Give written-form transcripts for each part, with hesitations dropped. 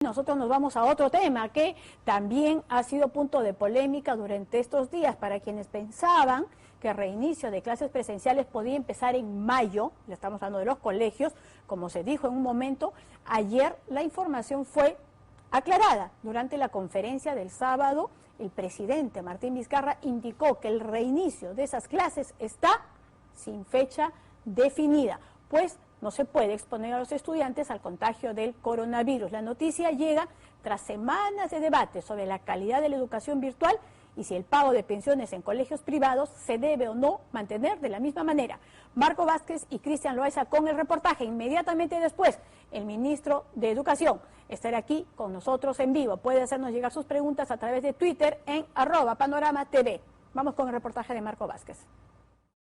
Nosotros nos vamos a otro tema que también ha sido punto de polémica durante estos días para quienes pensaban que el reinicio de clases presenciales podía empezar en mayo. Le estamos hablando de los colegios, como se dijo en un momento. Ayer la información fue aclarada. Durante la conferencia del sábado, el presidente Martín Vizcarra indicó que el reinicio de esas clases está sin fecha definida, pues no se puede exponer a los estudiantes al contagio del coronavirus. La noticia llega tras semanas de debate sobre la calidad de la educación virtual y si el pago de pensiones en colegios privados se debe o no mantener de la misma manera. Marco Vázquez y Cristian Loaiza con el reportaje. Inmediatamente después, el ministro de Educación estará aquí con nosotros en vivo. Puede hacernos llegar sus preguntas a través de Twitter en @PanoramaTV. Vamos con el reportaje de Marco Vázquez.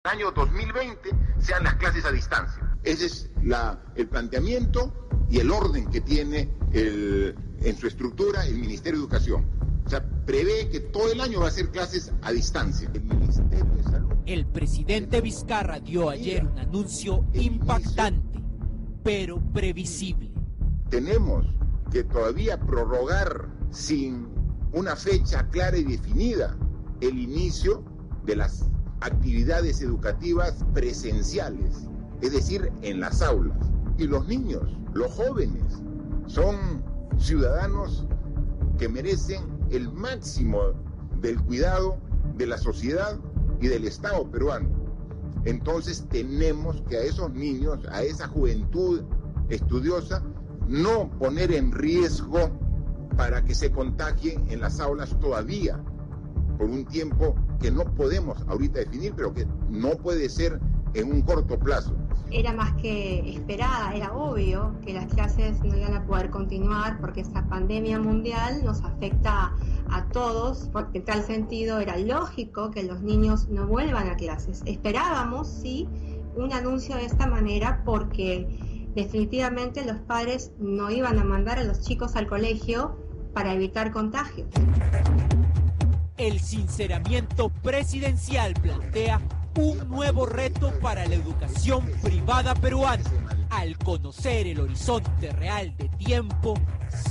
Año 2020 sean las clases a distancia. Ese es el planteamiento y el orden que tiene en su estructura el Ministerio de Educación. O sea, prevé que todo el año va a ser clases a distancia. El Ministerio de Salud. El presidente Vizcarra dio ayer un anuncio impactante, pero previsible. Tenemos que todavía prorrogar sin una fecha clara y definida el inicio de las actividades educativas presenciales, es decir, en las aulas. Y los niños, los jóvenes, son ciudadanos que merecen el máximo del cuidado de la sociedad y del Estado peruano. Entonces tenemos que a esos niños, a esa juventud estudiosa, no poner en riesgo para que se contagien en las aulas todavía, por un tiempo que no podemos ahorita definir, pero que no puede ser en un corto plazo. Era más que esperada, era obvio que las clases no iban a poder continuar porque esta pandemia mundial nos afecta a todos, porque en tal sentido era lógico que los niños no vuelvan a clases. Esperábamos, sí, un anuncio de esta manera porque definitivamente los padres no iban a mandar a los chicos al colegio para evitar contagios. El sinceramiento presidencial plantea un nuevo reto para la educación privada peruana, al conocer el horizonte real de tiempo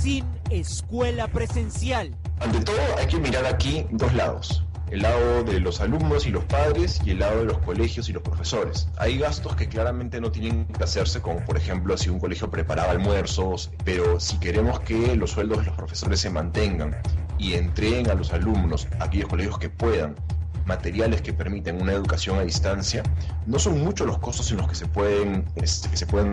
sin escuela presencial. Ante todo hay que mirar aquí dos lados, el lado de los alumnos y los padres y el lado de los colegios y los profesores. Hay gastos que claramente no tienen que hacerse, como por ejemplo si un colegio preparaba almuerzos, pero si queremos que los sueldos de los profesores se mantengan y entreguen a los alumnos, a aquellos colegios que puedan, materiales que permiten una educación a distancia, no son muchos los costos en los que se pueden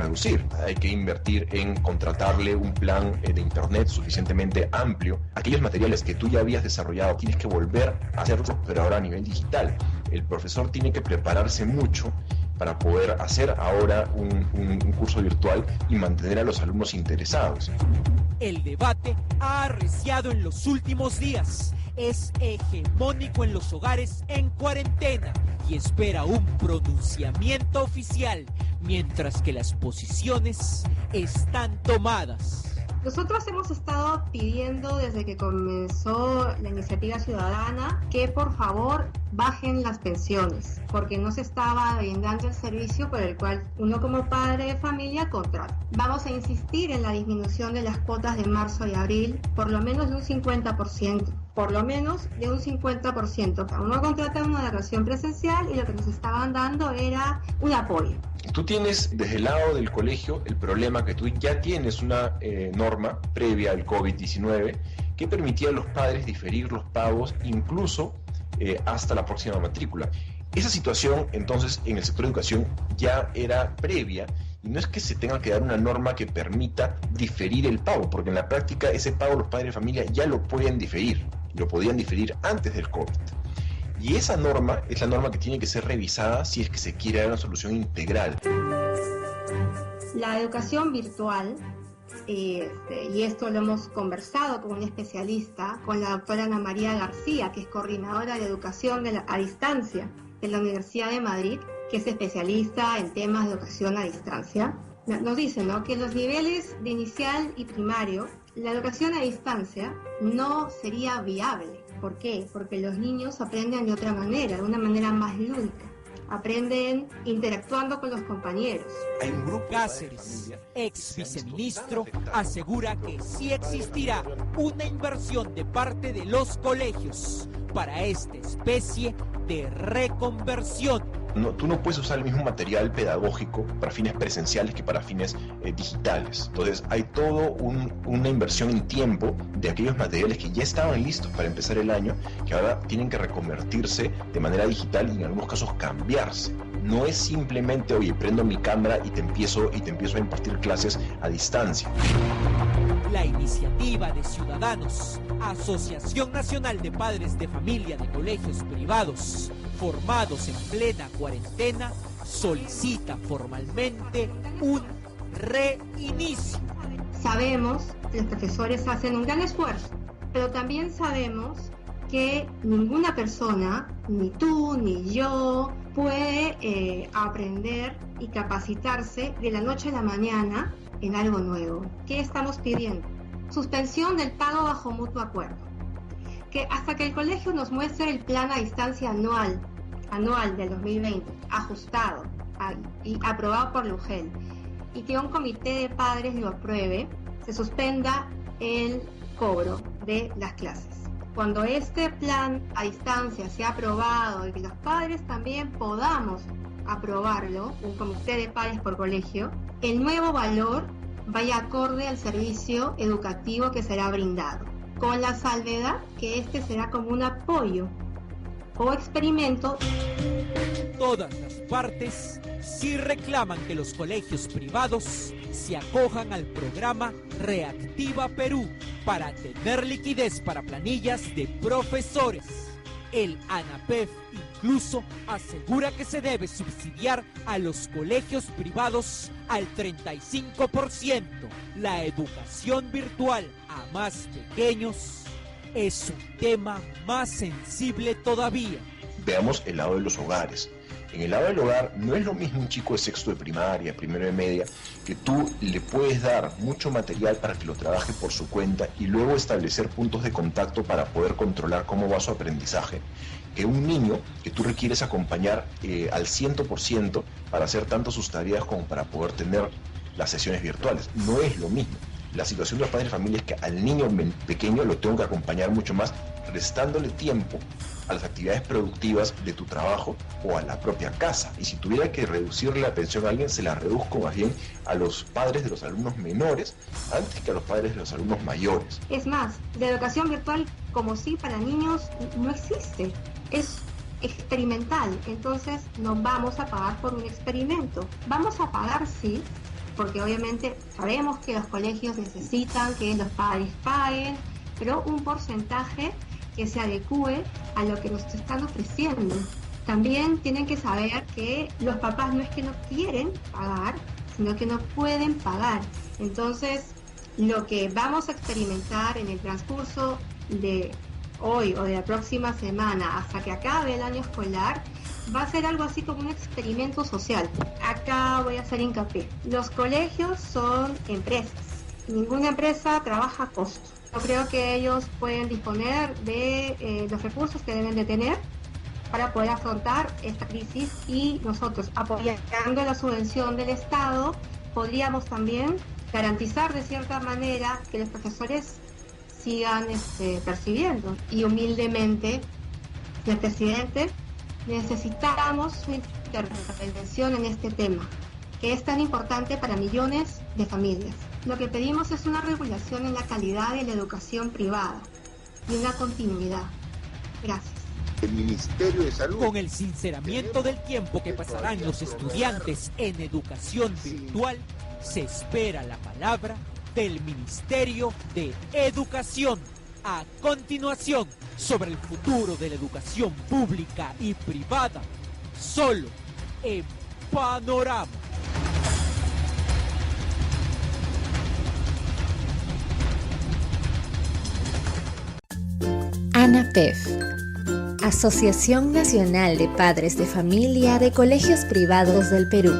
reducir. Hay que invertir en contratarle un plan de internet suficientemente amplio. Aquellos materiales que tú ya habías desarrollado tienes que volver a hacerlos, pero ahora a nivel digital. El profesor tiene que prepararse mucho para poder hacer ahora un curso virtual y mantener a los alumnos interesados. El debate ha arreciado en los últimos días. Es hegemónico en los hogares en cuarentena y espera un pronunciamiento oficial, mientras que las posiciones están tomadas. Nosotros hemos estado pidiendo desde que comenzó la iniciativa ciudadana que por favor bajen las pensiones, porque no se estaba brindando el servicio por el cual uno como padre de familia contrata. Vamos a insistir en la disminución de las cuotas de marzo y abril, por lo menos de un 50%. Por lo menos de un 50%. Uno contrata una educación presencial y lo que nos estaban dando era un apoyo. Tú tienes desde el lado del colegio el problema que tú ya tienes una norma previa al COVID-19 que permitía a los padres diferir los pagos incluso hasta la próxima matrícula. Esa situación entonces en el sector de educación ya era previa y no es que se tenga que dar una norma que permita diferir el pago, porque en la práctica ese pago los padres de familia ya lo pueden diferir, lo podían diferir antes del COVID. Y esa norma es la norma que tiene que ser revisada si es que se quiere dar una solución integral. La educación virtual, y esto lo hemos conversado con un especialista, con la doctora Ana María García, que es coordinadora de educación a distancia de la Universidad de Madrid, que es especialista en temas de educación a distancia. Nos dice, ¿no?, que los niveles de inicial y primario, la educación a distancia no sería viable. ¿Por qué? Porque los niños aprenden de otra manera, de una manera más lúdica. aprenden interactuando con los compañeros. Cáceres, ex viceministro, asegura que sí existirá una inversión de parte de los colegios para esta especie de reconversión. No, tú no puedes usar el mismo material pedagógico para fines presenciales que para fines digitales. Entonces hay todo una inversión en tiempo de aquellos materiales que ya estaban listos para empezar el año, que ahora tienen que reconvertirse de manera digital y en algunos casos cambiarse. No es simplemente, oye, prendo mi cámara y te empiezo a impartir clases a distancia. La iniciativa de Ciudadanos, Asociación Nacional de Padres de Familia de Colegios Privados, formados en plena cuarentena, solicita formalmente un reinicio. Sabemos que los profesores hacen un gran esfuerzo, pero también sabemos que ninguna persona, ni tú ni yo, puede aprender y capacitarse de la noche a la mañana en algo nuevo. ¿Qué estamos pidiendo? Suspensión del pago bajo mutuo acuerdo. Que hasta que el colegio nos muestre el plan a distancia anual del 2020, ajustado y aprobado por la UGEL, y que un comité de padres lo apruebe, se suspenda el cobro de las clases. Cuando este plan a distancia sea aprobado y que los padres también podamos aprobarlo, un comité de padres por colegio, el nuevo valor vaya acorde al servicio educativo que será brindado, con la salvedad que este será como un apoyo o experimento. Todas las partes sí reclaman que los colegios privados se acojan al programa Reactiva Perú para tener liquidez para planillas de profesores. El ANAPEF incluso asegura que se debe subsidiar a los colegios privados al 35%. La educación virtual a más pequeños es un tema más sensible todavía. Veamos el lado de los hogares. En el lado del hogar no es lo mismo un chico de sexto de primaria, primero de media, que tú le puedes dar mucho material para que lo trabaje por su cuenta y luego establecer puntos de contacto para poder controlar cómo va su aprendizaje, que un niño que tú requieres acompañar al 100% para hacer tanto sus tareas como para poder tener las sesiones virtuales. No es lo mismo. La situación de los padres de familia es que al niño pequeño lo tengo que acompañar mucho más, restándole tiempo a las actividades productivas de tu trabajo o a la propia casa. Y si tuviera que reducirle la pensión a alguien, se la reduzco más bien a los padres de los alumnos menores antes que a los padres de los alumnos mayores. Es más, la educación virtual como sí para niños no existe, es experimental, entonces no vamos a pagar por un experimento. Vamos a pagar sí, porque obviamente sabemos que los colegios necesitan que los padres paguen, pero un porcentaje que se adecue a lo que nos están ofreciendo. También tienen que saber que los papás no es que no quieren pagar, sino que no pueden pagar. Entonces, lo que vamos a experimentar en el transcurso de hoy o de la próxima semana hasta que acabe el año escolar va a ser algo así como un experimento social. Acá voy a hacer hincapié. Los colegios son empresas. Ninguna empresa trabaja a costo. Yo creo que ellos pueden disponer de los recursos que deben de tener para poder afrontar esta crisis y nosotros, apoyando la subvención del Estado, podríamos también garantizar de cierta manera que los profesores sigan percibiendo. Y humildemente, señor presidente, necesitamos su intervención en este tema, que es tan importante para millones de familias. Lo que pedimos es una regulación en la calidad de la educación privada y una continuidad. Gracias. El Ministerio de Salud. Con el sinceramiento del tiempo que pasarán los estudiantes en educación virtual, se espera la palabra del Ministerio de Educación. A continuación, sobre el futuro de la educación pública y privada, solo en Panorama. ANAPEF, Asociación Nacional de Padres de Familia de Colegios Privados del Perú.